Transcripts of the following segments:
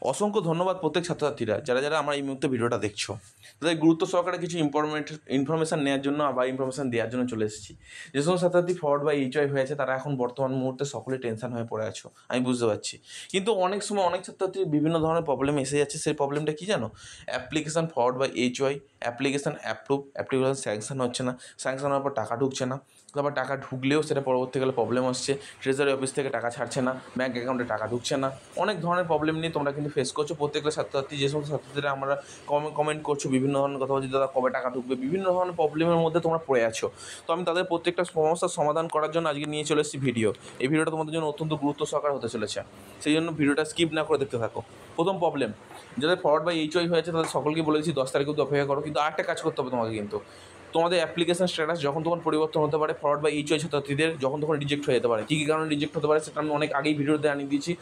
অসংখ্য ধন্যবাদ প্রত্যেক ছাত্রছাত্রীরা যারা আমার এই মুহূর্তে ভিডিওটা দেখছো, তাদের গুরুত্ব সহকারে কিছু ইনফরমেশান নেওয়ার জন্য বা ইনফরমেশান দেওয়ার জন্য চলে এসেছি। যে সমস্ত ছাত্রছাত্রী ফরওয়ার্ড বা এইচওয়াই হয়েছে তারা এখন বর্তমান মুহূর্তে সকলেই টেনশন হয়ে পড়ে আছো, আমি বুঝতে পারছি। কিন্তু অনেক সময় অনেক ছাত্রছাত্রীর বিভিন্ন ধরনের প্রবলেম এসে যাচ্ছে। সেই প্রবলেমটা কী জানো? অ্যাপ্লিকেশান ফরওয়ার্ড বা এইচওয়াই, অ্যাপ্লিকেশান অ্যাপ্লিকেশান স্যাংশন হচ্ছে না, স্যাংশন হওয়ার পর টাকা ঢুকছে না, তারপর টাকা ঢুকলেও সেটা পরবর্তীকালে প্রবলেম আসছে, ট্রেজারি অফিস থেকে টাকা ছাড়ছে না, ব্যাঙ্ক অ্যাকাউন্টে টাকা ঢুকছে না। অনেক ধরনের প্রবলেম নিয়ে তোমরা কিন্তু ফেস করছো প্রত্যেকটা ছাত্রছাত্রী। যে সমস্ত ছাত্রছাত্রীরা আমরা কমেন্ট করছো বিভিন্ন ধরনের কথা বলছি, দাদা কবে টাকা ঢুকবে, বিভিন্ন ধরনের প্রবলেমের মধ্যে তোমরা পড়ে আছো। তো আমি তাদের প্রত্যেকটা সমস্যার সমাধান করার জন্য আজকে নিয়ে চলে এসেছি ভিডিও। এই ভিডিওটা তোমাদের জন্য অত্যন্ত গুরুত্ব সহকারে হতে চলেছে, সেই জন্য ভিডিওটা স্কিপ না করে দেখতে থাকো। প্রথম প্রবলেম, যাদের ফরওয়ার্ড বা এইচওয়াই হয়েছে তাদের সকলকে বলে দিচ্ছি 10 তারিখ অবধি অপেক্ষা করো। কিন্তু আরেকটা কাজ করতে হবে তোমাকে, কিন্তু তোমাদের অ্যাপ্লিকেশন স্ট্যাটাস যখন তখন পরিবর্তন হতে পারে। ফরওয়ার্ড বা এইচওয়াই ছাত্রছাত্রীদের যখন তখন রিজেক্ট হয়ে যেতে পারে। কী কী কারণে রিজেক্ট হতে পারে সেটা আমি অনেক আগেই ভিডিওতে জানিয়ে দিয়েছি।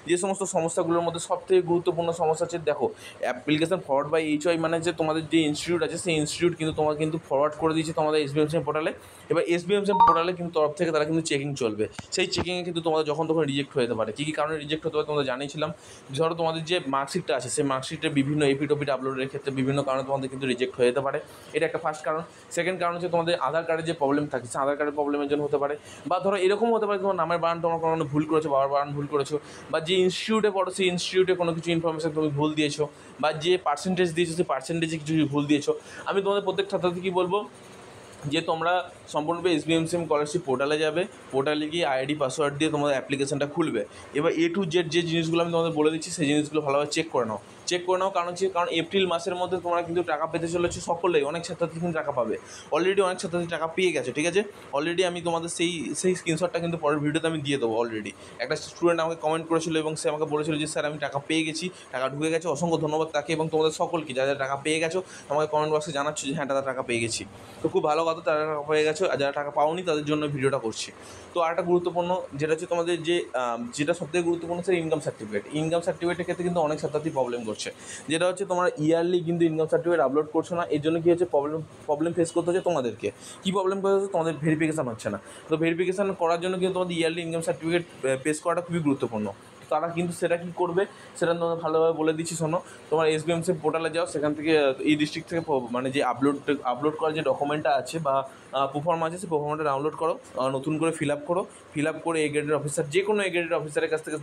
যে সমস্ত সমস্যাগুলোর মধ্যে সবথেকে গুরুত্বপূর্ণ সমস্যা হচ্ছে, দেখো অ্যাপ্লিকেশন ফরওয়ার্ড বা এইচওয়াই মানে যে তোমাদের যে ইনস্টিটিউট আছে সেই ইনস্টিটিউট কিন্তু তোমার কিন্তু ফরওয়ার্ড করে দিয়েছে তোমাদের এসবিএমসিএম পোর্টালে। এবার এসবিএমসিএম পোর্টালে কিন্তু তরফ থেকে তারা কিন্তু চেকিং চলবে, সেই চেকিংয়ে কিন্তু তোমাদের যখন তখন রিজেক্ট হয়ে যেতে পারে। কী কী কারণে রিজেক্ট হতে পারে তোমাদের জানিয়েছিলাম। ধরো তোমাদের যে মার্কশিটটা আছে সেই মার্কশিটে বিভিন্ন এপিট আপলোডের ক্ষেত্রে বিভিন্ন কারণে তোমাদের কিন্তু রিজেক্ট হয়ে যেতে পারে। এটা একটা ফার্স্ট কারণ। সেকেন্ড কারণ হচ্ছে তোমাদের আধার কার্ডের যে প্রবলেম থাকে সেই আধার কার্ডের প্রবলেমের জন্য হতে পারে। বা ধরো এরকম হতে পারে তোমার নামের বানান তোমার কোনো ভুল করেছো, বাবার বানান ভুল করেছো, বা যে ইনস্টিটিউটে পড়ো সেই ইনস্টিটিউটে কোনো কিছু ইনফরমেশন তুমি ভুল দিয়েছো, বা যে পার্সেন্টেজ দিয়েছো সেই পার্সেন্টেজে কিছু ভুল দিয়েছো। আমি তোমাদের প্রত্যেক ছাত্রছাত্রী কী বলবো, যে তোমরা সম্পূর্ণরূপে এসবিএমসিএম স্কলারশিপ পোর্টালে যাবে, পোর্টালে গিয়ে আইডি পাসওয়ার্ড দিয়ে তোমাদের অ্যাপ্লিকেশনটা খুলবে। এবার এ টু জেড যে জিনিসগুলো আমি তোমাদের বলে দিচ্ছি সেই জিনিসগুলো ভালোভাবে চেক করে নাও। কারণ এপ্রিল মাসের মধ্যে তোমরা কিন্তু টাকা পেতে চলেছো সকলেই। অনেক ছাত্রছাত্রী কিন্তু টাকা পাবে, অলরেডি অনেক ছাত্রছাত্রী টাকা পেয়ে গেছে, ঠিক আছে। অলরেডি আমি তোমাদের সেই স্ক্রিনশটটা কিন্তু পরের ভিডিওতে আমি দিয়ে দেবো। অলরেডি একটা স্টুডেন্ট আমাকে কমেন্ট করেছিল এবং সে আমাকে বলেছিল যে স্যার আমি টাকা পেয়ে গেছি, টাকা ঢুকে গেছে। অসংখ্য ধন্যবাদ তাকে এবং তোমাদের সকলকে যারা টাকা পেয়ে গেছো আমাকে কমেন্ট বক্সে জানাচ্ছ যে হ্যাঁ দাদা টাকা পেয়ে গেছি। তো খুব ভালো কথা, তারা টাকা পেয়ে গেছো। আর যারা টাকা পাওনি তাদের জন্য ভিডিওটা করছি। তো আরেকটা গুরুত্বপূর্ণ যেটা হচ্ছে তোমাদের যেটা সবথেকে গুরুত্বপূর্ণ সেটা ইনকাম সার্টিফিকেটের ক্ষেত্রে কিন্তু অনেক ছাত্রছাত্রী প্রবলেম করছে। যেটা হচ্ছে তোমার ইয়ারলি কিন্তু ইনকাম সার্টিফিকেট আপলোড করছো না। এর জন্য কী হচ্ছে প্রবলেম ফেস করতে হচ্ছে তোমাদেরকে। কী প্রবলেম করতে হচ্ছে, তোমাদের ভেরিফিকেশান হচ্ছে না। তো ভেরিফিকেশান করার জন্য কিন্তু তোমাদের ইয়ারলি ইনকাম সার্টিফিকেট পেশ করাটা খুবই গুরুত্বপূর্ণ। তারা কিন্তু সেটা কী করবে সেটা তোমাদের ভালোভাবে বলে দিচ্ছি শোনো। তোমার এসবিএমসিএম পোর্টালে যাও, সেখান থেকে এই ডিস্ট্রিক্ট থেকে মানে যে আপলোড করার যে ডকুমেন্টটা আছে বা প্রোফর্মা আছে সেই প্রোফর্মাটা ডাউনলোড করো, নতুন করে ফিল আপ করে এ গ্রেডের অফিসার, যে কোনো এ গ্রেডের অফিসারের কাছ থেকে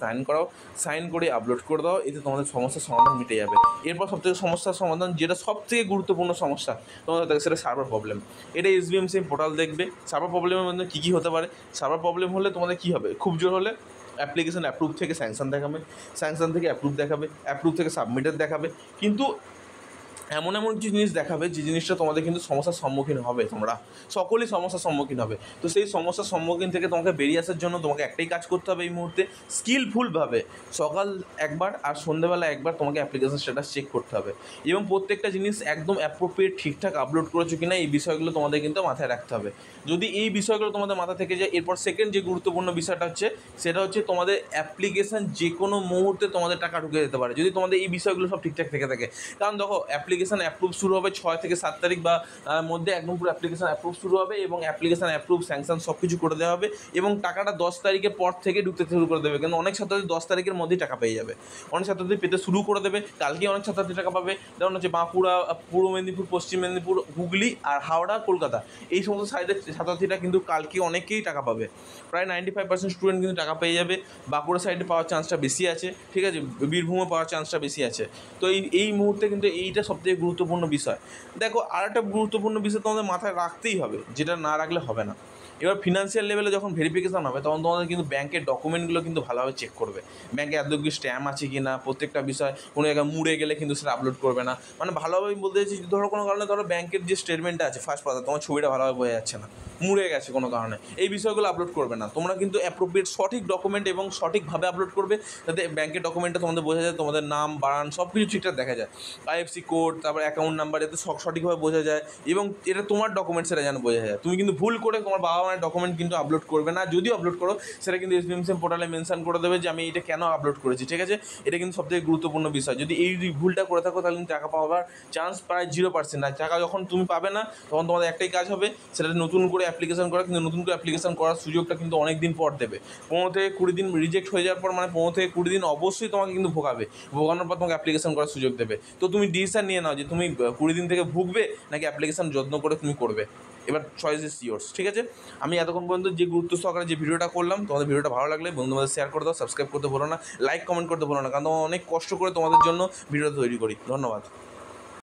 সাইন করে আপলোড করে দাও। এতে তোমাদের সমস্যার সমাধান মিটে যাবে। এরপর সবথেকে সমস্যার সমাধান, যেটা সবথেকে গুরুত্বপূর্ণ সমস্যা তোমাদের থাকে, সেটা সার্ভার প্রবলেম। এটা এসবিএমসিএম পোর্টাল দেখবে। সার্ভার প্রবলেমের মধ্যে কী কী হতে পারে, সার্ভার প্রবলেম হলে তোমাদের কী হবে, খুব জোর হলে অ্যাপ্লিকেশন অ্যাপ্রুভ থেকে স্যাংশন দেখাবে, স্যাংশন থেকে অ্যাপ্রুভ দেখাবে, অ্যাপ্রুভ থেকে সাবমিটেড দেখাবে। কিন্তু এমন কিছু জিনিস দেখাবে যে জিনিসটা তোমাদের কিন্তু সমস্যার সম্মুখীন হবে, তোমরা সকলেই সমস্যার সম্মুখীন হবে। তো সেই সমস্যার সম্মুখীন থেকে তোমাকে বেরিয়ে আসার জন্য তোমাকে একটাই কাজ করতে হবে এই মুহূর্তে, স্কিলফুলভাবে সকাল একবার আর সন্ধ্যেবেলা একবার তোমাকে অ্যাপ্লিকেশন স্ট্যাটাস চেক করতে হবে এবং প্রত্যেকটা জিনিস একদম অ্যাপ্রোপ্রিয়েট ঠিকঠাক আপলোড করেছো কিনা এই বিষয়গুলো তোমাদের কিন্তু মাথায় রাখতে হবে। যদি এই বিষয়গুলো তোমাদের মাথা থেকে যায়, এরপর সেকেন্ড যে গুরুত্বপূর্ণ বিষয়টা হচ্ছে সেটা হচ্ছে তোমাদের অ্যাপ্লিকেশান যে কোনো মুহূর্তে তোমাদের টাকা ঢুকে যেতে পারে যদি তোমাদের এই বিষয়গুলো সব ঠিকঠাক থেকে থাকে। কারণ দেখো অ্যাপ্লিকেশান অ্যাপ্রুভ শুরু হবে 6 থেকে 7 তারিখ বা মধ্যে একদম পুরো অ্যাপ্লিকেশান অ্যাপ্রুভ শুরু হবে এবং অ্যাপ্লিকেশান অ্যাপ্রুভ স্যাংশন সব কিছু করে দেওয়া হবে এবং টাকাটা 10 তারিখের পর থেকে ঢুকতে শুরু করে দেবে। কিন্তু অনেক ছাত্রছাত্রী 10 তারিখের মধ্যেই টাকা পেয়ে যাবে, অনেক ছাত্রছাত্রী পেতে শুরু করে দেবে, কালকেই অনেক ছাত্রছাত্রী টাকা পাবে। যেমন হচ্ছে বাঁকুড়া, পূর্ব মেদিনীপুর, পশ্চিম মেদিনীপুর, হুগলি আর হাওড়া, কলকাতা, এই সমস্ত সাইডের ছাত্রছাত্রীরা কিন্তু কালকে অনেকেই টাকা পাবে। প্রায় 95% স্টুডেন্ট কিন্তু টাকা পেয়ে যাবে। বাঁকুড়া সাইডে পাওয়ার চান্সটা বেশি আছে, ঠিক আছে, বীরভূমে পাওয়ার চান্সটা বেশি আছে। তো এই মুহূর্তে কিন্তু এইটা সবথেকে গুরুত্বপূর্ণ বিষয়। দেখো আরেকটা গুরুত্বপূর্ণ বিষয় তোমাদের মাথায় রাখতেই হবে, যেটা না রাখলে হবে না। এবার ফিনান্সিয়াল লেভেলে যখন ভেরিফিকেশান হবে তখন তোমাদের কিন্তু ব্যাংকের ডকুমেন্টগুলো কিন্তু ভালোভাবে চেক করবে। ব্যাংকে এত কি স্ট্যাম্প আছে কি না, প্রত্যেকটা বিষয় কোনো জায়গায় মুড়ে গেলে কিন্তু সেটা আপলোড করবে না। মানে ভালোভাবে আমি বলতে চাইছি, ধরো কোনো কারণে ধরো ব্যাংকের যে স্টেটমেন্টটা আছে ফার্স্ট পাতা তোমার ছবিটা ভালোভাবে বোঝা যাচ্ছে না, মুড়ে গেছে কোনো কারণে, এই বিষয়গুলো আপলোড করবে না। তোমরা কিন্তু অ্যাপ্রোপ্রিয়েট সঠিক ডকুমেন্ট এবং সঠিকভাবে আপলোড করবে যাতে ব্যাংকের ডকুমেন্টটা তোমাদের বোঝা যায়, তোমাদের নাম বাড়ান সব কিছু ঠিকঠাক দেখা যায়, আইএফসি কোড, তারপর অ্যাকাউন্ট নাম্বার, যাতে সঠিকভাবে বোঝা যায় এবং এটা তোমার ডকুমেন্ট সেটা যেন বোঝা যায়। তুমি কিন্তু ভুল করে তোমার বাবা মায়ের ডকুমেন্ট কিন্তু আপলোড করবে না। যদিও আপলোড করো সেটা কিন্তু এসবিএমসিএম পোর্টালে মেনশন করে দেবে যে আমি এটা কেন আপলোড করেছি, ঠিক আছে। এটা কিন্তু সবথেকে গুরুত্বপূর্ণ বিষয়। যদি এই ভুলটা করে থাকো তাহলে কিন্তু টাকা পাওয়ার চান্স প্রায় 0%। আর টাকা যখন তুমি পাবে না তখন তোমাদের একটাই কাজ হবে, সেটা নতুন করে অ্যাপ্লিকেশন করা, কিন্তু নতুন করে অ্যাপ্লিকেশন করার সুযোগটা কিন্তু অনেক দিন পর দেবে। 15 থেকে 20 দিন রিজেক্ট হয়ে যাওয়ার পর মানে 15 থেকে 20 দিন অবশ্যই তোমাকে কিন্তু ভোগানোর পর তোমাকে অ্যাপ্লিকেশন করার সুযোগ দেবে। তো তুমি ডিসিশন নিয়ে নাও যে তুমি 20 দিন থেকে ভুগবে নাকি অ্যাপ্লিকেশন যত্ন করে তুমি করবে। এবার চয়েস ইজ ইয়োর্স, ঠিক আছে। আমি এতক্ষণ পর্যন্ত যে গুরুত্ব সহকারে যে ভিডিওটা করলাম, তোমাদের ভিডিওটা ভালো লাগলে বন্ধুদের শেয়ার করে দাও, সাবস্ক্রাইব করতে ভুলো না, লাইক কমেন্ট করতে ভুলো না, কারণ অনেক কষ্ট করে তোমাদের জন্য ভিডিও তৈরি করি। ধন্যবাদ।